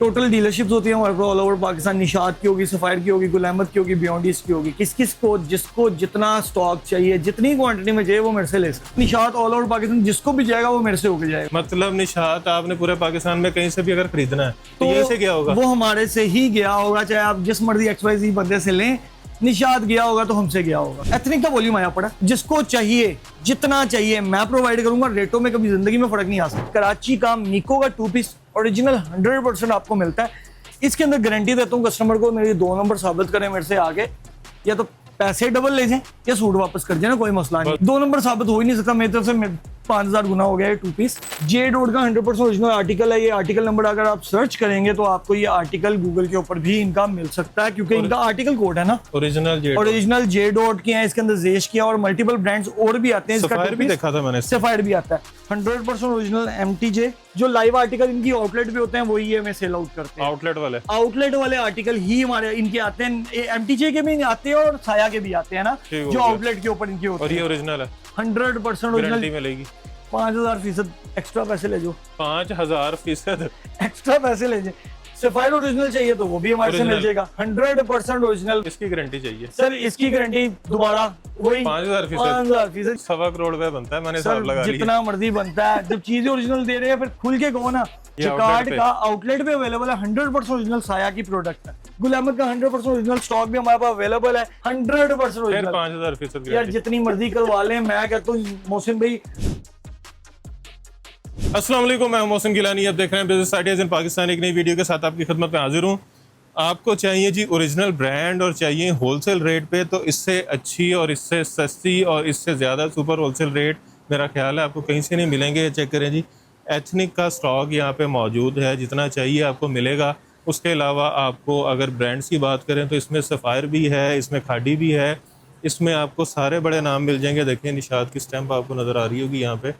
Total dealerships होती है हमारे पास ऑल ओवर पाकिस्तान। निशात की होगी, सफायर की होगी, गुल अहमद की होगी, बियॉन्डीज की होगी। किस किस को जिसको जितना स्टॉक चाहिए, जितनी क्वांटिटी में चाहिए वो मेरे से ले सकते। निशात ऑल ओवर पाकिस्तान जिसको भी जाएगा वो मेरे से होके जाएगा। मतलब निशात आपने पूरे पाकिस्तान में कहीं से भी अगर खरीदना है तो तो ये से क्या होगा? वो हमारे से ही गया होगा, चाहे आप जिस मर्जी XYZ बंदे से लें। निशात गया होगा तो हमसे गया होगा। एथनिक का वॉल्यूम आया पड़ा, जिसको चाहिए जितना चाहिए मैं प्रोवाइड करूंगा। रेटों में कभी जिंदगी में फर्क नहीं आ सकता। कराची का मीको का 2 पीस ओरिजिनल 100% आपको मिलता है। इसके अंदर गारंटी देता हूँ कस्टमर को, मेरी 2 नंबर साबित करें मेरे से आगे, या तो पैसे डबल ले जाएं या सूट वापस कर जाए ना, कोई मसला नहीं। 2 नंबर साबित हो ही नहीं सकता मेरी तरफ से। 5000 गुना हो गया है 2 पीस। जे डॉट का 100% ओरिजिनल आर्टिकल है। ये आर्टिकल नंबर अगर आप सर्च करेंगे तो आपको ये आर्टिकल गूगल के ऊपर भी इनका मिल सकता है, क्योंकि इनका आर्टिकल कोड है ना ओरिजिनल जे डॉट की है। इसके अंदर जेश किया और मल्टीपल ब्रांड्स और भी आते हैं। सफायर भी देखा था मैंने, सफायर भी आता है। 100% ओरिजिनल MTJ। जो लाइव आर्टिकल इनकी आउटलेट भी होते हैं वही ये हमें सेल आउट करते हैं। आउटलेट वाले आर्टिकल ही हमारे इनके आते हैं। MTJ के भी आते हैं और साया के भी आते हैं ना, जो आउटलेट के ऊपर इनके होते हैं। और ये ओरिजिनल है, 100% ओरिजिनल मिलेगी। 5000% एक्स्ट्रा पैसे ले जाओ। 5000% एक्स्ट्रा पैसे ले जाए। सफायर ओरिजिनल चाहिए तो वो भी हमारे से मिल जाएगा। 100% ओरिजिनल। इसकी गारंटी चाहिए सर, इसकी गारंटी दोबारा वही 5000%। 1.25 करोड़ रुपए बनता है, मैंने हिसाब लगा लिया। जितना मर्जी बनता है, जब चीजें ओरिजिनल दे रहे हैं फिर खुल के कहो ना। जकार्ड का आउटलेट भी अवेलेबल है। 100% ओरिजिनल साया की प्रोडक्ट है। गुल अहमद का 100% ओरिजिनल स्टॉक भी हमारे पास अवेलेबल है। 100% ओरिजिनल। 5000% यार जितनी मर्जी करवा लें। मैं कहता हूँ मोहसिन भाई। अस्सलाम वालेकुम, मैं मोहसिन गिलानी। अब देख रहे हैं बिजनेस आइडियाज इन पाकिस्तान। एक नई वीडियो के साथ आपकी खिदमत में हाजिर हूँ। आपको चाहिए जी ओरिजिनल ब्रांड और चाहिए होलसेल रेट पे, तो इससे अच्छी और इससे सस्ती और इससे ज़्यादा सुपर होलसेल रेट मेरा ख्याल है आपको कहीं से नहीं मिलेंगे। चेक करें जी, एथनिक का स्टॉक यहाँ पे मौजूद है, जितना चाहिए आपको मिलेगा। उसके अलावा आपको अगर ब्रांड्स की बात करें तो इसमें सफ़ायर भी है, इसमें खाड़ी भी है, इसमें आपको सारे बड़े नाम मिल जाएंगे। देखिए निशात की स्टैंप आपको नज़र आ रही होगी यहाँ पे।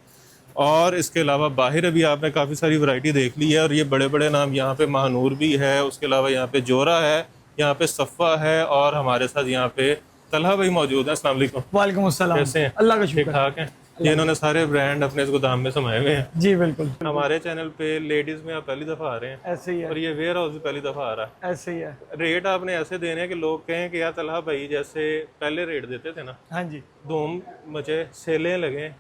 और इसके अलावा बाहर अभी आपने काफ़ी सारी वैरायटी देख ली है, और ये बड़े बड़े नाम यहाँ पे महानूर भी है। उसके अलावा यहाँ पे जोरा है, यहाँ पे सफ़ा है, और हमारे साथ यहाँ पे तलहा भाई मौजूद है। अस्सलाम वालेकुम। वालेकुम अस्सलाम। कैसे हैं? अल्लाह का शुक्र। ठीक ठाक हैं। ये इन्होंने सारे ब्रांड अपने इस गोदाम में समाये हुए हैं। जी बिल्कुल। हमारे चैनल पे लेडीज में आप पहली दफ़ा आ रहे हैं। ऐसे ही है। और ये वेयर हाउस भी पहली दफ़ा आ रहा है। ऐसे ही है। रेट आपने ऐसे देने हैं कि लोग कहें कि यार तलहा भाई जैसे पहले रेट देते थे ना, हाँ जी। धूम मचे, सेलें लगे।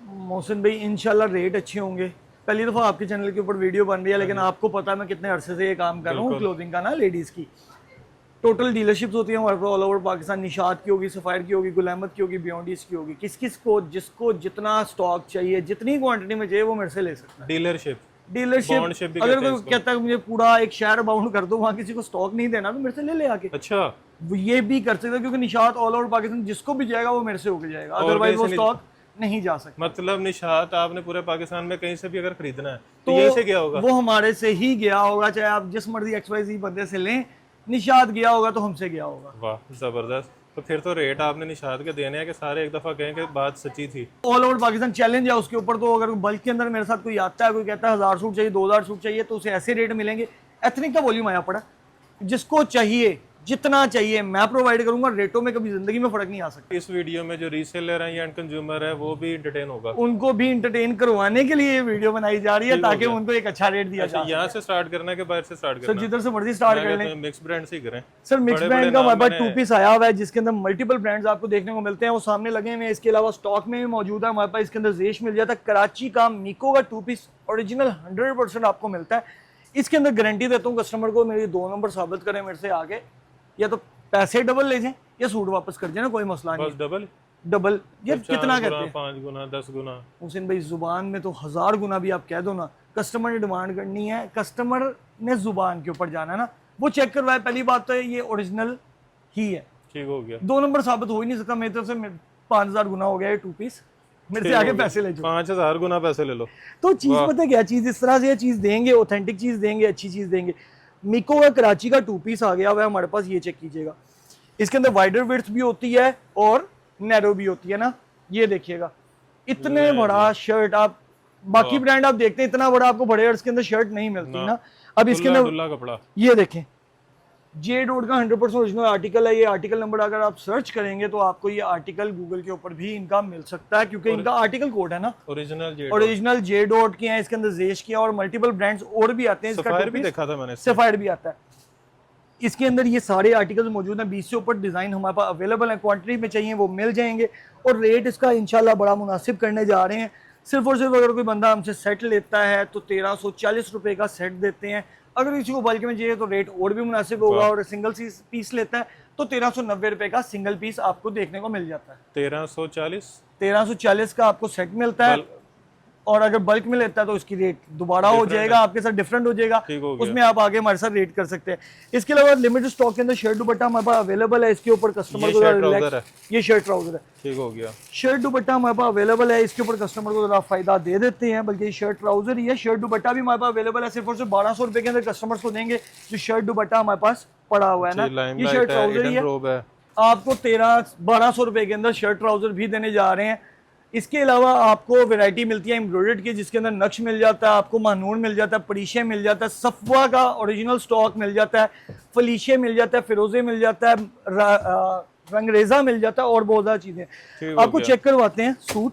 मोहसिन भाई इंशाल्लाह रेट अच्छे होंगे। पहली दफ़ा आपके चैनल के ऊपर वीडियो बन रही है, लेकिन आपको पता है मैं कितने अरसे से ये काम कर रहा हूँ क्लोथिंग का ना, लेडीज़ की। टोटल डीलरशिप्स होती है हमारे पास ऑल ओवर पाकिस्तान। निशात की होगी, सफायर की होगी, गुल अहमद की होगी, बियॉन्डीज की होगी। किस किस को जिसको जितना स्टॉक चाहिए, जितनी क्वांटिटी में चाहिए वो मेरे से ले सकता है। डीलरशिप डीलरशिप अगर कोई कहता है मुझे पूरा एक शहर बाउंड कर दो, वहाँ किसी को स्टॉक नहीं देना, तो मेरे से ले आके। अच्छा, ये भी कर सकते हैं, क्योंकि निशात ऑल ओवर पाकिस्तान जिसको भी जाएगा वो मेरे से होके जाएगा। अदरवाइज वो स्टॉक नहीं जा सकता। मतलब निशात आपने पूरे पाकिस्तान में कहीं से भी अगर खरीदना है तो ये से क्या होगा? वो हमारे से ही गया होगा, चाहे आप जिस मर्जी XYZ बंदे से लें। निशात गया होगा तो हमसे गया होगा। वाह, जबरदस्त। तो फिर तो रेट आपने निशात के देने हैं कि सारे एक दफा कहें कि बात सच्ची थी। ऑल ओवर पाकिस्तान चैलेंज है उसके ऊपर। तो अगर बल्क के अंदर मेरे साथ कोई आता है, कोई कहता है 1000 सूट चाहिए, 2000 सूट चाहिए, तो उसे ऐसे रेट मिलेंगे। एथनिक का वॉल्यूम आया पड़ा, जिसको चाहिए जितना चाहिए मैं प्रोवाइड करूंगा। रेटों में कभी जिंदगी में फर्क नहीं आ सकता। इस वीडियो में जो रीसेलर है या एंड कंज्यूमर है वो भी एंटरटेन होगा, उनको भी एंटरटेन करवाने के लिए ये वीडियो बनाई जा रही है, ताकि उनको एक अच्छा रेट दिया जाए। यहाँ से स्टार्ट करना है कि बाहर से स्टार्ट करना? सर जिधर से मर्जी स्टार्ट कर लें। मिक्स ब्रांड से ही करें। सर मिक्स ब्रांड का हमारे पास 2 पीस आया हुआ है, जिसके अंदर मल्टीपल ब्रांड्स आपको देखने को मिलते हैं। वो सामने लगे हुए हैं। इसके अलावा स्टॉक में भी मौजूद है हमारे पास। इसके अंदर जेश मिल जाता है। कराची का मीको का 2 पीस ओरिजिनल 100% आपको मिलता है। इसके अंदर गारंटी देता हूँ कस्टमर को, मेरी 2 नंबर साबित करें मेरे से आगे, या तो पैसे डबल ले जाएं या सूट वापस कर जाए ना, कोई मसला नहीं। डबल ये कितना कहते हैं? 5 गुना 10 गुना। हुसैन भाई जुबान में तो 1000 गुना भी आप कह दो ना। कस्टमर ने डिमांड करनी है, कस्टमर ने जुबान के ऊपर जाना है ना। वो चेक करवाए। पहली बात तो ये ओरिजिनल ही है। ठीक हो गया। 2 नंबर साबित हो ही नहीं सकता मेरी तरफ से। 5000 गुना हो गया ये 2 पीस। मेरे से आगे पैसे ले जाओ। 5000 गुना पैसे ले लो। तो चीज पता है क्या चीज, इस तरह से ये चीज देंगे, ऑथेंटिक चीज देंगे, अच्छी चीज देंगे। मीको का कराची का 2 पीस आ गया हुआ है हमारे पास। ये चेक कीजिएगा। इसके अंदर वाइडर विड्थ भी होती है और नैरो भी होती है ना। ये देखिएगा इतने बड़ा शर्ट। आप बाकी ब्रांड आप देखते हैं इतना बड़ा आपको बड़े अर्ज के अंदर शर्ट नहीं मिलती ना। अब इसके अंदर कपड़ा ये देखें, जे डॉट का 100% ओरिजिनल आर्टिकल है। ये आर्टिकल नंबर अगर आप सर्च करेंगे तो आपको ये आर्टिकल गूगल के ऊपर भी इनका मिल सकता है, क्योंकि इनका आर्टिकल कोड है ना ओरिजिनल जे डॉट की है, इसके अंदर जेश की है और मल्टीपल ब्रांड्स और भी आते हैं। सफायर भी देखा था मैंने, सफायर भी आता है। इसके अंदर ये सारे आर्टिकल्स मौजूद हैं, 20 से ऊपर डिजाइन हमारे पास अवेलेबल है। क्वांटिटी में चाहिए वो मिल जाएंगे और रेट इसका इंशाल्लाह बड़ा मुनासिब करने जा रहे हैं। सिर्फ और सिर्फ अगर कोई बंदा हमसे सेट लेता है तो 1340 रुपए का सेट देते हैं। अगर किसी को बल्क में चाहिए तो रेट और भी मुनासिब होगा, और सिंगल पीस लेता है तो 1390 रुपए का सिंगल पीस आपको देखने को मिल जाता है। 1340 का आपको सेट मिलता है, और अगर बल्क में लेता है तो उसकी रेट दोबारा हो जाएगा, आपके साथ डिफरेंट हो जाएगा, उसमें आप आगे हमारे साथ रेट कर सकते हैं। इसके अलावा लिमिटेड स्टॉक के अंदर शर्ट दुपट्टा हमारे पास अवेलेबल है। इसके ऊपर कस्टमर को ये शर्ट ट्राउजर है, ठीक हो गया। शर्ट दुपट्टा हमारे पास अवेलेबल है, इसके ऊपर कस्टमर को जरा फायदा दे देते हैं, बल्कि शर्ट ट्राउजर ही है। शर्ट दुपट्टा भी हमारे पास अवेलेबल है, सिर्फ और सिर्फ 1200 रुपए के अंदर कस्टमर्स को देंगे। जो शर्ट दुपट्टा हमारे पास पड़ा हुआ है ना, ये शर्ट ट्राउजर ही है, आपको 1200 रुपए के अंदर शर्ट ट्राउजर भी देने जा रहे हैं। इसके अलावा आपको वैरायटी मिलती है एम्ब्रॉयडर्ड की, जिसके अंदर नक्श मिल जाता है, आपको मानूर मिल जाता है, परीशे मिल जाता है, सफवा का ओरिजिनल स्टॉक मिल जाता है, फलीशे मिल जाता है, फिरोजे मिल जाता है, रंगरेजा मिल जाता है और बहुत ज़्यादा चीज़ें। आपको चेक करवाते हैं सूट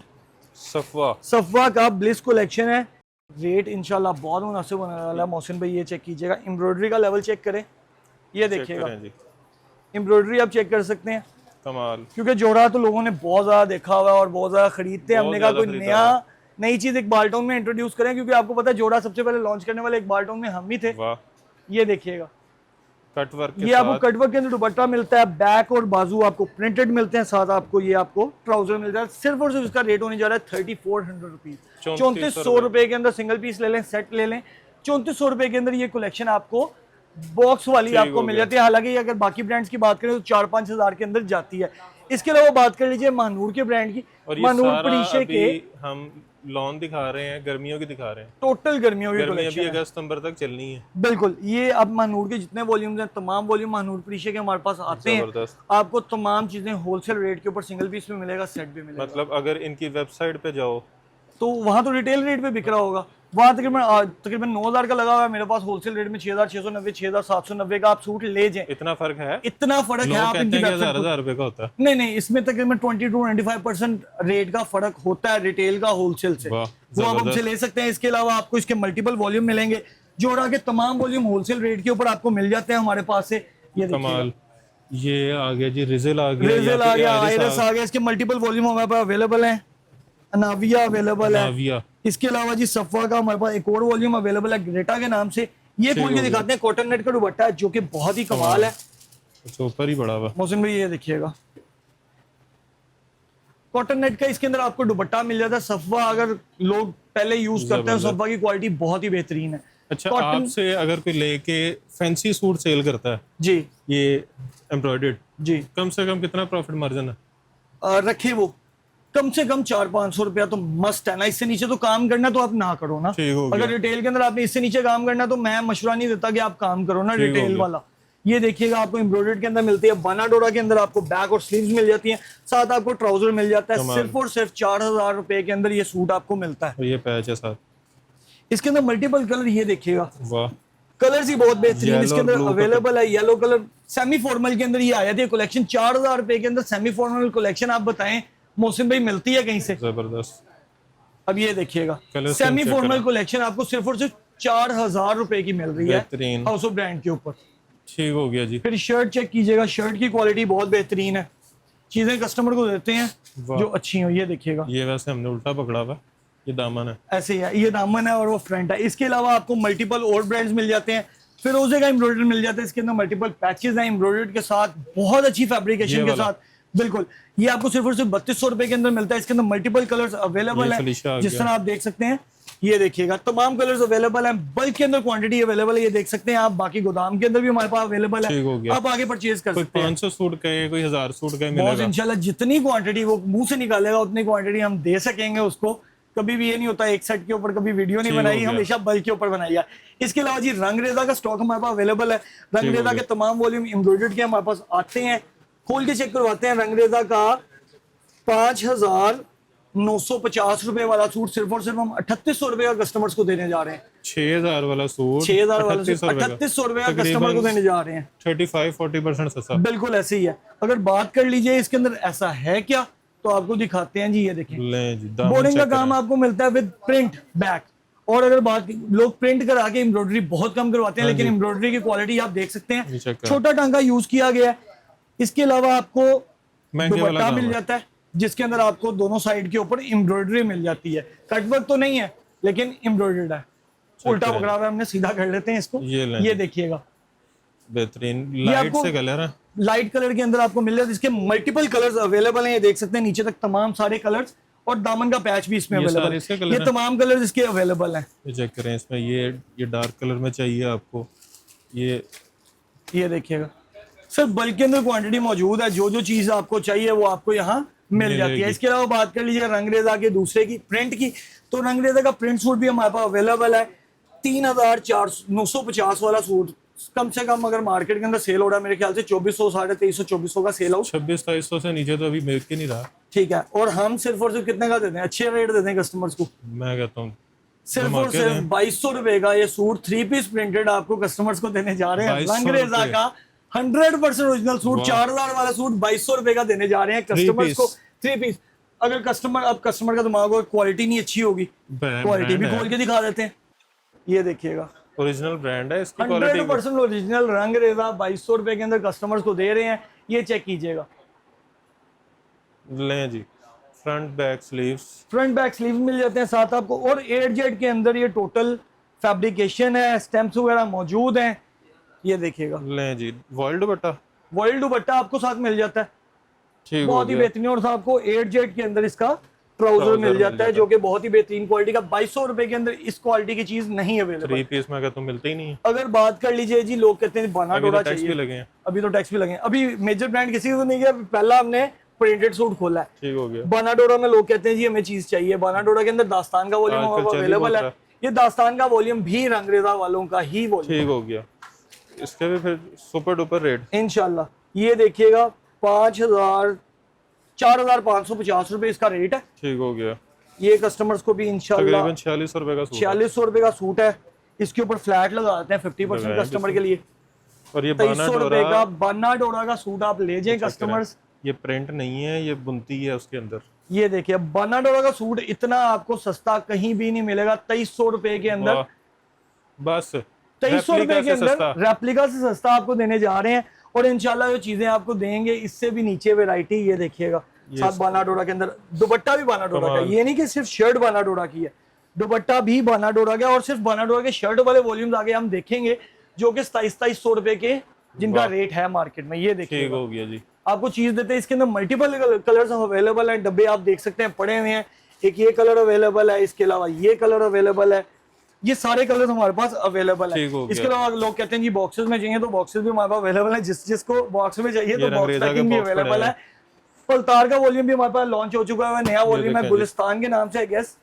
सफवा का ब्लिस कलेक्शन है। रेट इंशाल्लाह बहुत मुनासिब होने वाला है। मोहसिन भाई ये चेक कीजिएगा, एम्ब्रॉयडरी का लेवल चेक करें, ये देखिएगा एम्ब्रॉयडरी आप चेक कर सकते हैं, कमाल। क्योंकि जोड़ा तो लोगों ने बहुत ज्यादा देखा हुआ है और बहुत ज्यादा खरीदते हैं। हमने कहा कोई नई चीज इकबाल टाउन में इंट्रोड्यूस करें, क्योंकि आपको पता है जोड़ा सबसे पहले लॉन्च करने वाले इकबाल टाउन में हम ही थे। ये देखिएगा कटवर्क, ये आपको कटवर्क के अंदर दुपट्टा मिलता है, बैक और बाजू आपको प्रिंटेड मिलते हैं, साथ आपको ये आपको ट्राउजर मिल जाता है। सिर्फ और सिर्फ इसका रेट होने जा रहा है 3400 रुपीज, 3400 रुपए के अंदर सिंगल पीस ले लें, सेट ले लें, 3400 रुपए के अंदर ये कलेक्शन आपको बॉक्स वाली आपको मिल जाती है। हालांकि अगर बाकी ब्रांड्स की बात करें तो 4-5 हजार के अंदर जाती है। इसके अलावा बात कर लीजिए महानूर के ब्रांड की, महानूर परीशे के हम लॉन दिखा रहे हैं, गर्मियों की दिखा रहे हैं, टोटल गर्मियों की कलेक्शन अभी अगस्त सितंबर तक चलनी है। बिल्कुल, ये अब महानूर के जितने वॉल्यूम्स हैं तमाम वॉल्यूम महानूर परीशे के हमारे पास आते हैं। आपको तमाम चीजें होलसेल रेट के ऊपर सिंगल पीस में मिलेगा, सेट भी मिलेगा। मतलब अगर इनकी वेबसाइट पे जाओ तो वहां तो रिटेल रेट पे बिक रहा होगा, वहां तकरीबन 9000 का लगा हुआ है, मेरे पास होलसेल रेट में 6690 6790 का आप सूट ले जाएं। इतना फर्क है, इतना फर्क है। आप इनकी हजार रुपए का होता है, नहीं, इसमें तकरीबन 20 to 95% रेट का फर्क होता है रिटेल का होलसेल से, वो आप हमसे ले सकते हैं। इसके अलावा आपको इसके मल्टीपल वॉल्यूम मिलेंगे, जोड़ा के तमाम वॉल्यूम होलसेल रेट के ऊपर आपको मिल जाते हैं हमारे पास से। ये कमाल, ये आ गया जी, रिजल आ गया, आयरस आ गया, इसके मल्टीपल वॉल्यूम हमारे पास अवेलेबल है, अनाविया अवेलेबल है। इसके अलावा जी सफवा का हमारे पास एक और वॉल्यूम अवेलेबल है ग्रेटा के नाम से। ये खोल के दिखाते हैं, कॉटन नेट का दुपट्टा है जो कि बहुत ही कमाल है, ऊपर ही बड़ा हुआ। मौसम भाई ये देखिएगा कॉटन नेट का, इसके अंदर आपको दुपट्टा मिल जाता है। सफवा अगर लोग पहले यूज करते हैं, सफवा की क्वालिटी बहुत ही बेहतरीन है। अच्छा, आपसे अगर कोई लेके फैंसी सूट सेल करता है जी, ये एम्ब्रॉयडर्ड जी, कम से कम कितना प्रॉफिट मार्जिन है रखे? वो कम से कम 400-500 रुपया तो मस्ट है ना, इससे नीचे तो काम करना तो आप ना करो ना। अगर रिटेल के अंदर आपने इससे नीचे काम करना तो मैं मशवरा नहीं देता कि आप काम करो ना रिटेल वाला। ये देखिएगा आपको एम्ब्रॉयडर्ड के अंदर मिलती है, बाना डोरा के अंदर आपको बैक और स्लीव्स मिल जाती हैं, साथ आपको ट्राउजर मिल जाता है। सिर्फ और सिर्फ 4000 रुपए के अंदर ये सूट आपको मिलता है। ये पैच है साथ, इसके अंदर मल्टीपल कलर, ये देखिएगा कलर्स ही बहुत बेहतरीन इसके अंदर अवेलेबल है। येलो कलर सेमी फॉर्मल के अंदर ये आया था कलेक्शन, 4000 रुपए के अंदर सेमी फॉर्मल कलेक्शन। आप बताएं मोहसिन भाई मिलती है कहीं से? जबरदस्त। अब ये देखिएगा सेमी फॉर्मल कलेक्शन आपको सिर्फ और सिर्फ 4000 रुपए की मिल रही है हाउस ऑफ ब्रांड के ऊपर। ठीक हो गया जी। फिर शर्ट चेक कीजिएगा, शर्ट की क्वालिटी बहुत बेहतरीन है, चीजें कस्टमर को देते हैं जो अच्छी हो। ये देखिएगा, ये वैसे हमने उल्टा पकड़ा हुआ, ये दामन है, ऐसे ही है, ये दामन है और वो फ्रंट है। इसके अलावा आपको मल्टीपल और ब्रांड्स मिल जाते हैं, फिरोजे का एम्ब्रॉयडर मिल जाता है, इसके अंदर मल्टीपल पैचेस हैं एम्ब्रॉयडर्ड के साथ, बहुत अच्छी फैब्रिकेशन के साथ। बिल्कुल, ये आपको सिर्फ और सिर्फ 3200 रुपए के अंदर मिलता है। इसके अंदर मल्टीपल कलर्स अवेलेबल है, जिस तरह आप देख सकते हैं। ये देखिएगा तमाम कलर्स अवेलेबल हैं, बल्क के अंदर क्वांटिटी अवेलेबल है, ये देख सकते हैं आप। बाकी गोदाम के अंदर भी हमारे पास अवेलेबल है, आप आगे परचेज कर सकते हैं। 500 सूट का कोई 1000 सूट का मिलेगा, इंशाल्लाह जितनी क्वांटिटी वो मुंह से निकालेगा उतनी क्वांटिटी हम दे सकेंगे उसको। कभी भी ये नहीं होता एक सेट के ऊपर कभी वीडियो नहीं बनाई, हमेशा बल्क के ऊपर बनाई है। इसके अलावा जी रंगरेजा का स्टॉक हमारे पास अवेलेबल है, रंगरेजा के तमाम वॉल्यूम एम्ब्रॉयडर्ड के हमारे पास आते हैं, खोल के चेक करवाते हैं। रंगरेजा का 5000 950 रुपए वाला सूट सिर्फ और सिर्फ हम 3800 रुपए का कस्टमर्स को देने जा रहे हैं। 6000 वाला सूट 6000 वाला सूट 3800 3800 रुपए का कस्टमर को देने जा रहे हैं। 35-40% सस्ता। बिल्कुल ऐसे ही है। अगर बात कर लीजिए इसके अंदर ऐसा है क्या, तो आपको दिखाते हैं जी। ये देखें, लें जी, दामन बोर्डिंग का check काम करें। आपको मिलता है विद प्रिंट बैक। और अगर बात, लोग प्रिंट करा के एम्ब्रॉयडरी बहुत कम करवाते हैं, हाँ लेकिन जी। एम्ब्रॉयडरी की क्वालिटी आप देख सकते ये हैं, check करें। छोटा टांका यूज किया गया है। इसके अलावा आपको महंगे वाला दुपट्टा काम मिल है। जाता है, जिसके अंदर आपको दोनों साइड के ऊपर एम्ब्रॉयडरी मिल जाती है। कटवर्क तो नहीं है, लेकिन एम्ब्रॉयडर्ड है। उल्टा करें। पकड़ा हुआ है, हमने सीधा कर लेते हैं इसको। ये लें ये जी। देखिएगा, बेहतरीन ये लाइट आपको से कलर है। लाइट कलर के अंदर आपको मिल जाता है, जिसके मल्टीपल कलर्स अवेलेबल हैं। ये देख सकते हैं नीचे तक तमाम सारे कलर्स, और दामन का पैच भी इसमें ये अवेलेबल सारे इसके है। कलर ये हैं? तमाम कलर्स इसके अवेलेबल हैं। ये चेक करें, इसमें ये डार्क कलर में चाहिए आपको। ये देखिएगा सर, बल्क के अंदर क्वांटिटी मौजूद है। जो जो चीज आपको चाहिए वो आपको यहाँ मिल जाती है। मिलेगी। इसके अलावा बात कर लीजिए रंगरेजा के दूसरे की प्रिंट की, तो रंगरेजा का प्रिंट सूट भी हमारे पास अवेलेबल है। 3450 वाला सूट कम से कम अगर मार्केट के अंदर सेल हो रहा है, मेरे ख्याल से 2400, 2350 का सेल आउट। 2600-2300 से नीचे तो अभी मिल के नहीं रहा। ठीक है, और हम सिर्फ और सिर्फ कितने का देते हैं, अच्छे रेट देते हैं कस्टमर्स को। मैं कहता हूँ सिर्फ और धमाके सिर्फ दें। 2200 रुपए का ये सूट 3 पीस प्रिंटेड आपको कस्टमर्स को देने जा रहे हैं। 2200 रंगरेजा रुपए। का 100% ओरिजिनल सूट, वाह। 4000 वाला सूट 2200 रुपए का देने जा रहे हैं कस्टमर्स piece। को। 3 पीस। अगर कस्टमर का दिमाग हो, क्वालिटी नहीं अच्छी होगी, क्वालिटी भी खोल के दिखा देते हैं। ये देखिएगा, ओरिजिनल ब्रांड है, इसकी क्वालिटी 100% ओरिजिनल रंगरेजा 2200 रुपए के अंदर कस्टमर्स को दे रहे हैं। ये चेक कीजिएगा, लें जी। Front back sleeves, front back sleeve मिल जाते हैं साथ आपको, और 8 के अंदर ये टोटल फैब्रिकेशन है, स्टैम्प्स वगैरह मौजूद हैं। ये देखिएगा, लें जी। वॉइल्ड दुपट्टा वर्ल्ड दुपट्टा आपको साथ मिल जाता है, ठीक हो बहुत ही गया। बेहतरीन। और आपको 8 के अंदर इसका ट्राउजर मिल जाता है, जो कि बहुत ही बेहतरीन क्वालिटी का। 2200 रुपए के अंदर इस क्वालिटी की चीज नहीं अवेलेबल। 3 पीस में कहता हूँ मिलते ही नहीं है। अगर बात कर लीजिए जी, लोग कहते हैं बना अभी तो डोरा टैक्स भी चाहिए, लगे हैं। अभी तो टैक्स भी लगे हैं। अभी मेजर ब्रांड किसी को नहीं गया, पहला हमने प्रिंटेड सूट खोला है। ठीक हो गया। बानाडोरा में लोग कहते हैं जी हमें चीज चाहिए। बानाडोरा के अंदर दास्तान का वॉल्यूम आजकल चल ही अवेलेबल बहुत है। रहा है। ये दास्तान का वॉल्यूम भी रंगरेजा वालों का ही वॉल्यूम ठीक हो गया। इसके भी फिर सुपर डुपर रेट। इंशाल्लाह। ये देखिएगा 4550 रुपए इसका रेट है। ठीक हो गया। ये कस्टमर्स को भी इंशाल्लाह तकरीबन 4600 रुपए का सूट है। 4600 रुपए का सूट है। इसके ऊपर फ्लैट लगा देते हैं 50% लगाएं कस्टमर के लिए। और ये 2300 रुपए बाना का बाना डोरा का सूट आप ले जाएं कस्टमर्स। ये प्रिंट नहीं है, ये बुनती है उसके अंदर। ये देखिए, बाना डोरा का सूट इतना आपको सस्ता कहीं भी नहीं मिलेगा। 2300 रुपए के अंदर, वाह, बस 2300 रुपए के अंदर सस्ता। रेप्लिका से सस्ता आपको देने जा रहे हैं। और इंशाल्लाह जो चीजें आपको देंगे इससे भी नीचे वैरायटी। ये देखिएगा, साथ बाना डोरा के अंदर दुपट्टा भी बाना डोरा का। ये नहीं कि सिर्फ शर्ट बाना डोरा की है, दुपट्टा भी बाना डोरा का। और सिर्फ बाना डोरा के शर्ट वाले वॉल्यूम्स आगे हम देखेंगे, जो कि 2700 रुपए के जिनका रेट है मार्केट में। ये देखिए, ठीक हो गया जी। आपको चीज देते हैं, इसके अंदर मल्टीपल कलर्स अवेलेबल हैं। डब्बे आप देख सकते हैं पड़े हुए हैं। एक ये कलर अवेलेबल है, इसके अलावा ये कलर अवेलेबल है। ये सारे कलर्स हमारे पास अवेलेबल है। ठीक हो गया। इसके अलावा लोग कहते हैं जी बॉक्सेस में चाहिए, तो बॉक्सेस भी हमारे पास अवेलेबल है। जिसको बॉक्स में चाहिए तो बॉक्स रंगरेजा के पैकिंग भी box पड़े अवेलेबल हैं। है। पलतार का वॉल्यूम भी हमारे पास लॉन्च हो चुका है, नया वॉल्यूम है देखें जी। गुलिस्तान के नाम से आई गेस।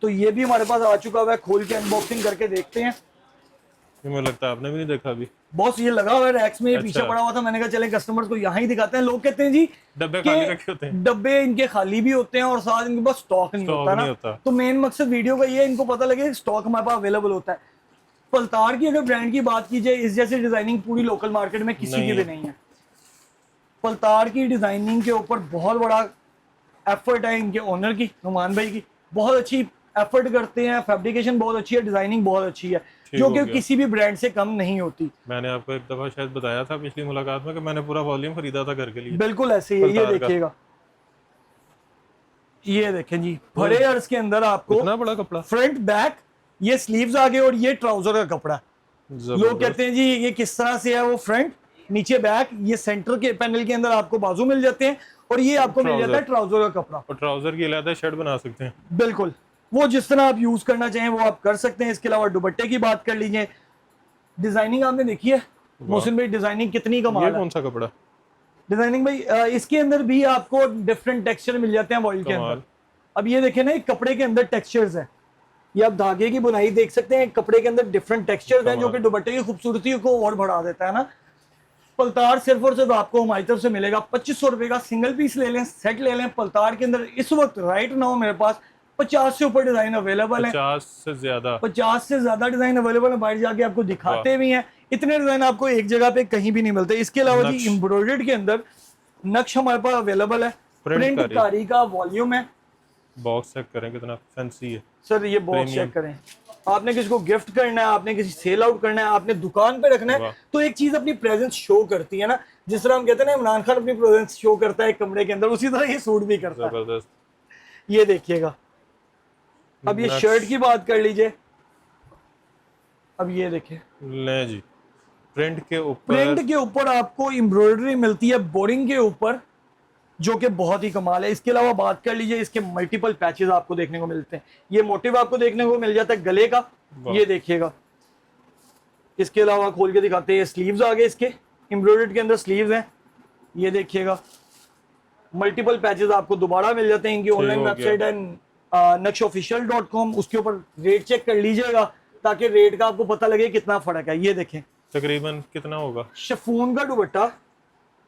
तो ये भी हमारे पास आ चुका हुआ है। खोल के अनबॉक्सिंग करके देखते हैं। ये मुझे लगता है आपने भी नहीं देखा अभी। बॉस ये लगा हुआ है रैक्स में, ये पीछे अच्छा। पड़ा हुआ था। मैंने कहा चले कस्टमर्स को यहाँ ही दिखाते हैं। लोग कहते हैं जी डब्बे कि खाली रखे होते हैं। डब्बे इनके खाली भी होते हैं और साथ इनके पास स्टॉक नहीं स्टॉक होता नहीं ना। होता। तो मेन मकसद वीडियो का ये है, इनको पता लगे स्टॉक हमारे पास अवेलेबल होता है। पलतार की अगर ब्रांड की बात की जाए, इस जैसी डिजाइनिंग पूरी लोकल मार्केट में किसी की भी नहीं है। पलतार की डिजाइनिंग के ऊपर बहुत बड़ा एफर्ट है इनके ओनर की, नुमान भाई की। बहुत अच्छी एफर्ट करते हैं, फैब्रिकेशन बहुत अच्छी है, डिजाइनिंग बहुत अच्छी है, जो हो कि गया। किसी भी ब्रांड से कम नहीं होती। मैंने आपको एक दफा शायद बताया था पिछली मुलाकात में कि मैंने पूरा वॉल्यूम खरीदा था घर के लिए। बिल्कुल ऐसे ही है। ये पलतार का। देखिएगा, ये देखें जी, बड़े अर्ज के अंदर आपको इतना बड़ा कपड़ा। फ्रंट बैक, ये स्लीव्स आगे और ये ट्राउजर का कपड़ा है। लोग जबरदस्त। कहते हैं जी ये किस तरह से है, वो फ्रंट नीचे बैक, ये सेंटर के पैनल के अंदर आपको बाजू मिल जाते हैं, और ये आपको मिल जाता है ट्राउजर का कपड़ा। और ट्राउजर की अलग शर्ट बना सकते हैं। बिल्कुल, वो जिस तरह आप यूज करना चाहें वो आप कर सकते हैं। इसके अलावा दुपट्टे की बात कर लीजिए, डिजाइनिंग आपने देखी है मोहसिन भाई, डिजाइनिंग कितनी ये कमाल है। कौन सा कपड़ा? डिजाइनिंग भाई इसके अंदर भी आपको डिफरेंट टेक्सचर मिल जाते हैं वॉइल के कमाल। अंदर। अब ये देखें ना, एक कपड़े के अंदर टेक्सचर्स हैं, ये आप धागे की बुनाई देख सकते हैं। कपड़े के अंदर डिफरेंट टेक्सचर्स हैं, जो कि दुपट्टे की खूबसूरती को और बढ़ा देता है ना। पलतार सिर्फ और सिर्फ आपको हमारी तरफ से मिलेगा 2500 रुपए का। सिंगल पीस ले लें, सेट ले लें। पलतार के अंदर इस वक्त राइट नाउ मेरे पास 50 से ऊपर डिजाइन अवेलेबल है, 50 से ज्यादा डिजाइन अवेलेबल है। बाहर जाके आपको दिखाते भी हैं। इतने डिजाइन आपको एक जगह पे कहीं भी नहीं मिलते। इसके अलावा जी एम्ब्रॉयडर्ड के अंदर नक्श हमारे पास अवेलेबल है, प्रिंट कारी का वॉल्यूम है। बॉक्स चेक करें कितना फैंसी है सर, ये बॉक्स चेक करें। आपने किसी को गिफ्ट करना है, आपने किसी सेल आउट करना है, आपने दुकान पे रखना है, तो एक चीज अपनी प्रेजेंस शो करती है ना। जिस तरह हम कहते हैं ना इमरान खान अपनी प्रेजेंस शो करता है कमरे के अंदर, उसी तरह ये सूट भी करता है। जबरदस्त। ये देखिएगा। अब ये शर्ट की बात कर लीजिए। अब ये देखिए, ले जी, प्रिंट के ऊपर आपको एम्ब्रॉयडरी मिलती है बोरिंग के ऊपर, जो कि बहुत ही कमाल है। इसके अलावा बात कर लीजिए, इसके मल्टीपल पैचेस आपको देखने को मिलते हैं। ये मोटिव आपको देखने को मिल जाता है गले का, ये देखिएगा। इसके अलावा खोल के दिखाते हैं, स्लीव्स आगे इसके एम्ब्रॉयडर्ड के अंदर स्लीव्स हैं, ये देखिएगा। मल्टीपल पैचेस आपको दोबारा मिल जाते हैं। इनकी ऑनलाइन वेबसाइट है nakshofficial.com, उसके ऊपर रेट चेक कर लीजिएगा ताकि रेट का आपको पता लगे कितना फर्क है। ये देखें, तकरीबन कितना होगा। शिफॉन का दुपट्टा,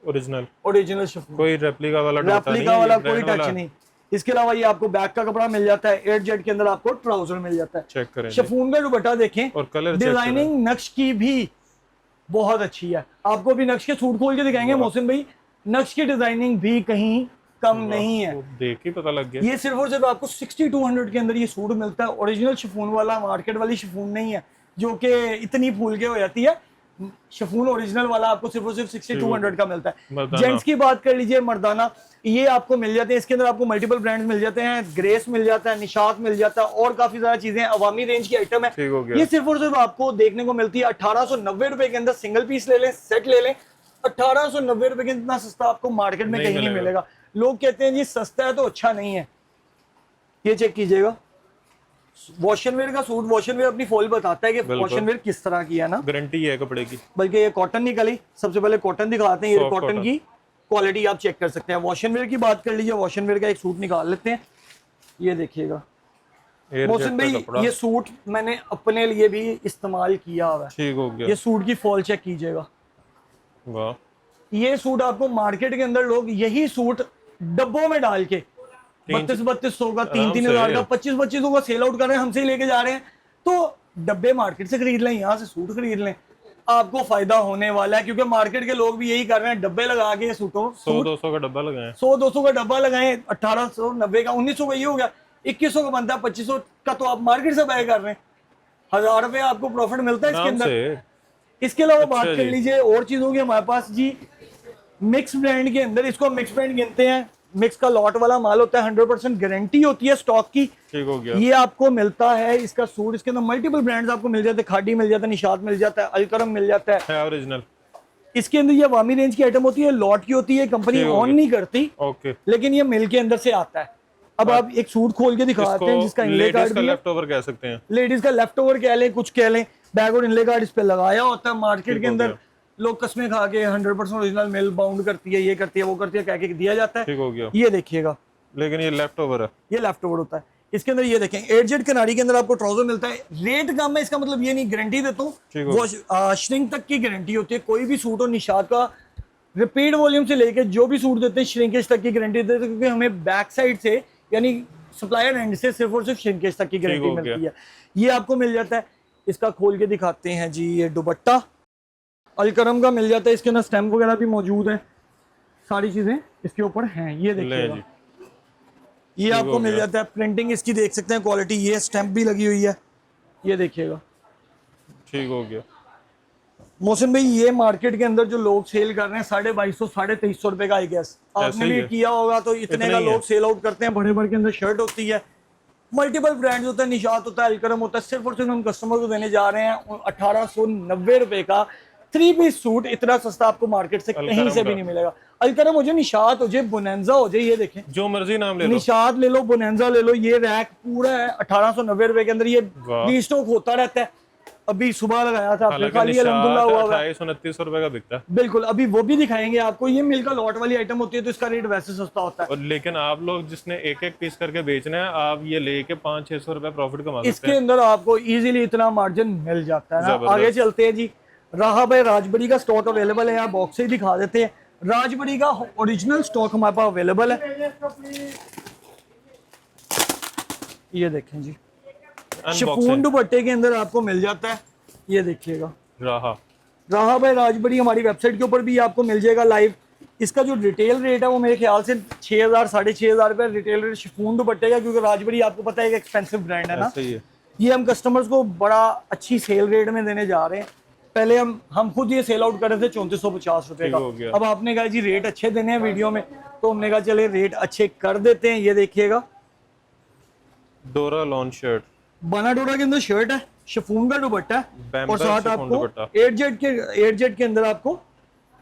ओरिजिनल शिफॉन, कोई रेप्लिका वाला कोई टच नहीं। इसके अलावा ये आपको बैक का कपड़ा मिल जाता है, 8 जेड के अंदर आपको ट्राउजर मिल जाता है। चेक करें, शिफॉन का दुपट्टा देखें, और कलर डिजाइनिंग नक्श की भी बहुत अच्छी है। आपको भी नक्श के सूट खोल के दिखाएंगे मोहसिन भाई, नक्श की डिजाइनिंग भी कहीं कम नहीं है। देख ही पता लग गया। ये सिर्फ और सिर्फ आपको 6200 के अंदर ये सूट मिलता है। ओरिजिनल शिफॉन वाला, मार्केट वाली शिफॉन नहीं है जो कि इतनी फूल के हो जाती है। शिफॉन ओरिजिनल वाला आपको सिर्फ और सिर्फ 6200 का मिलता है। जेंट्स की बात कर लीजिए, मर्दाना ये आपको मिल जाते हैं। इसके अंदर आपको मल्टीपल ब्रांड्स मिल जाते हैं, ग्रेस मिल जाता है, निशात मिल जाता है, और काफी ज्यादा चीजें अवामी रेंज की आइटम है। ये सिर्फ और सिर्फ आपको देखने को मिलती है 1890 रुपए के अंदर। सिंगल पीस ले लें, सेट ले लें, 1890 रुपए के इतना सस्ता आपको मार्केट में कहीं नहीं मिलेगा। लोग कहते हैं जी सस्ता है तो अच्छा नहीं है। ये चेक कीजिएगा, वॉशन वेयर का सूट। वॉशन वेयर अपनी फॉल बताता है कि वॉशन वेयर किस तरह की है ना, गारंटी है कपड़े की। बल्कि ये कॉटन निकली, सबसे पहले कॉटन दिखाते हैं। ये कॉटन की क्वालिटी आप चेक कर सकते हैं। वॉशन वेयर की बात कर लीजिए, वॉशन वेयर का एक सूट निकाल लेते हैं। ये देखिएगा मोहसिन भाई, ये सूट मैंने अपने लिए भी इस्तेमाल किया हुआ है। ठीक हो गया। ये सूट की फॉल चेक कीजिएगा। वाह, ये सूट आपको मार्केट के अंदर लोग यही सूट डब्बों में डाल के 3200 का, 3000 का, 2500 का सेल आउट कर रहे हैं, हमसे ही लेके जा रहे हैं। तो डब्बे मार्केट से खरीद लें, यहाँ से सूट खरीद लें, आपको फायदा होने वाला है। क्योंकि मार्केट के लोग भी यही कर रहे हैं, डब्बे लगा के सूटों 100-200 का डब्बा लगाएं, 100-200 का डब्बा लगाएं। 1890 का, 1900 का ये हो गया, 2100 का बनता है, 2500 का तो आप मार्केट से बाय कर रहे हैं। 1000 रुपए आपको प्रॉफिट मिलता है इसके अंदर। इसके अलावा बात कर लीजिए और चीजों की, हमारे पास जी मिक्स ब्रांड के अंदर, इसको मिक्स ब्रांड गिनते हैं। मिक्स का लॉट वाला माल होता है, 100% गारंटी होती है स्टॉक की। ठीक हो गया। ये आपको मिलता है इसका सूट, इसके अंदर मल्टीपल ब्रांड्स आपको मिल जाते हैं। खादी मिल जाता है, निशात मिल जाता है, अलकरम मिल जाता है ओरिजिनल। इसके अंदर ये अवामी रेंज की आइटम होती है, लॉट की होती है, कंपनी ऑन नहीं करती, लेकिन ये मिल के अंदर से आता है। अब आप एक सूट खोल के दिखाते हैं जिसका इनले कार्ड भी लेफ्ट ओवर कह सकते हैं, लेडीज का लेफ्ट ओवर कह लें, कुछ कह लें, बैग और इनले कार्ड इस पे लगाया होता है। मार्केट के अंदर लोग कस्में खा के 100% ओरिजिनल मेल बाउंड करती है, ये करती है, वो करती है, कह के दिया जाता है। ठीक हो गया। ये देखिएगा, लेकिन ये लेफ्ट ओवर है, ये लेफ्ट ओवर होता है। इसके अंदर ये देखें, 8 जेड कनारी के अंदर आपको ट्राउजर मिलता है। रेट कम है, इसका मतलब ये नहीं, गारंटी देता हूँ वो श्रिंक तक की गारंटी होती है। कोई भी सूट हो निशात का, रिपीट वॉल्यूम से लेके जो भी सूट देते हैं, श्रिंकेज तक की गारंटी देते हैं। क्योंकि हमें बैक साइड से यानी सप्लायर एंड से सिर्फ और सिर्फ श्रिंकेज तक की गारंटी मिलती है। ये आपको मिल जाता है। इसका खोल के दिखाते हैं जी, ये दुपट्टा अलकरम का मिल जाता है। इसके अंदर स्टैम्प वगैरह भी मौजूद है, सारी चीजें इसके ऊपर हैं। ये देखिएगा, ये आपको मिल जाता है। प्रिंटिंग इसकी देख सकते हैं, क्वालिटी, ये स्टैम्प भी लगी हुई है, ये देखिएगा। ठीक हो गया। मोहसिन भाई, ये मार्केट के अंदर जो लोग सेल कर रहे हैं 2250, 2350 रुपए का, आई गेस आपने भी किया होगा, तो इतने का लोग सेल आउट करते हैं। बड़े बड़े के अंदर शर्ट होती है, मल्टीपल ब्रांड्स होता है, निशात होता है, अलकरम होता है। सिर्फ और सिर्फ हम कस्टमर को देने जा रहे हैं 1890 रुपए का 3 पीस सूट। इतना सस्ता आपको मार्केट से कहीं से भी नहीं मिलेगा। अलकरम हो जाए, निशात हो जाए, बोनेंजा हो जाए, ये देखें, जो मर्जी नाम ले लो, निशात ले लो, बोनेंजा ले लो। ये रैक पूरा है 1890 रुपए के अंदर। ये रीस्टॉक होता रहता है। अभी सुबह लगाया था आपने, खाली अल्हम्दुलिल्लाह हुआ 2800-2900 रुपए का बिकता है। बिल्कुल, अभी वो भी दिखाएंगे आपको। ये मिल का लॉट वाली आइटम होती है, तो इसका रेट वैसे सस्ता होता है। और लेकिन आप लोग जिसने एक एक पीस करके बेचना है, आप ये लेके 500-600 रुपए प्रॉफिट कमा सकते हैं। इसके अंदर आपको इजीली इतना मार्जिन मिल जाता है ना। आगे चलते हैं जी, राहा भाई राजबरी का स्टॉक अवेलेबल है, यहाँ बॉक्स से ही दिखा देते हैं। राजबरी का ओरिजिनल स्टॉक हमारे पास अवेलेबल है। ये देखें जी, शिफॉन दुपट्टे के अंदर आपको मिल जाता है। ये देखिएगा राहा भाई राजबरी, हमारी वेबसाइट के ऊपर भी आपको मिल जाएगा लाइव। इसका जो रिटेल रेट है वो मेरे ख्याल से 6,000 6,500 रुपये रिटेल रेट शिफॉन दुपट्टे का, क्योंकि राजबरी आपको पता है एक एक्सपेंसिव ब्रांड है ना। ये हम कस्टमर्स को बड़ा अच्छी सेल रेट में देने जा रहे हैं। पहले हम खुद ये सेल आउट कर रहे थे 3450 रुपए का। अब आपने कहा जी रेट अच्छे देने हैं वीडियो में, तो हमने कहा चले रेट अच्छे कर देते हैं। ये देखिएगा डोरा लॉन शर्ट, बना डोरा के अंदर शर्ट है, शिफॉन का दुपट्टा है, और साथ आपको 8 जेट के अंदर आपको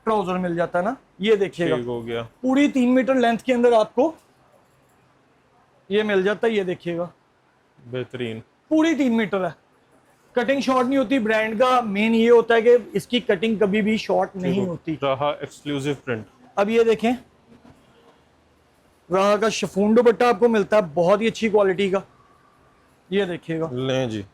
ट्राउजर मिल जाता है ना। ये देखिएगा हो गया, पूरी 3 मीटर लेंथ के अंदर आपको ये मिल जाता है। ये देखिएगा बेहतरीन, पूरी 3 मीटर है, कटिंग शॉर्ट नहीं होती। ब्रांड का मेन ये होता है कि इसकी कटिंग कभी भी शॉर्ट नहीं होती। राहा एक्सक्लूसिव प्रिंट। अब ये देखें, राहा का शिफॉन दुपट्टा आपको मिलता है बहुत ही अच्छी क्वालिटी का। ये देखिएगा लें जी,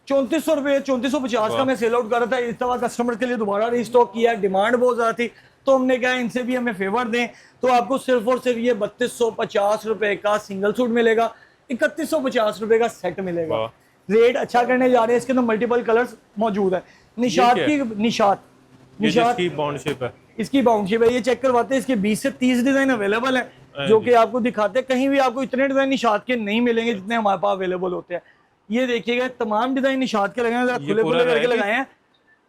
3400 रुपये 3450 का मैं सेल आउट कर रहा था। इस दफा कस्टमर के लिए दोबारा रिस्टॉक किया, डिमांड बहुत ज्यादा थी, तो हमने कहा इनसे भी हमें फेवर दें। तो आपको सिर्फ और सिर्फ ये 3250 रुपए का सिंगल सूट मिलेगा, 3150 रुपए का सेट मिलेगा। रेट अच्छा करने जा रहे हैं, इसके अंदर मल्टीपल कलर्स मौजूद है। निशात की बाउंड शेप है, इसकी बाउंड शेप है। ये चेक करवाते हैं, इसके 20 से 30 डिजाइन अवेलेबल है जो कि आपको दिखाते हैं। कहीं भी आपको इतने डिजाइन निशात के नहीं मिलेंगे जितने हमारे पास अवेलेबल होते हैं। ये देखिएगा तमाम डिजाइन निशात के लगे हैं, खुले खुले करके लगाए हैं,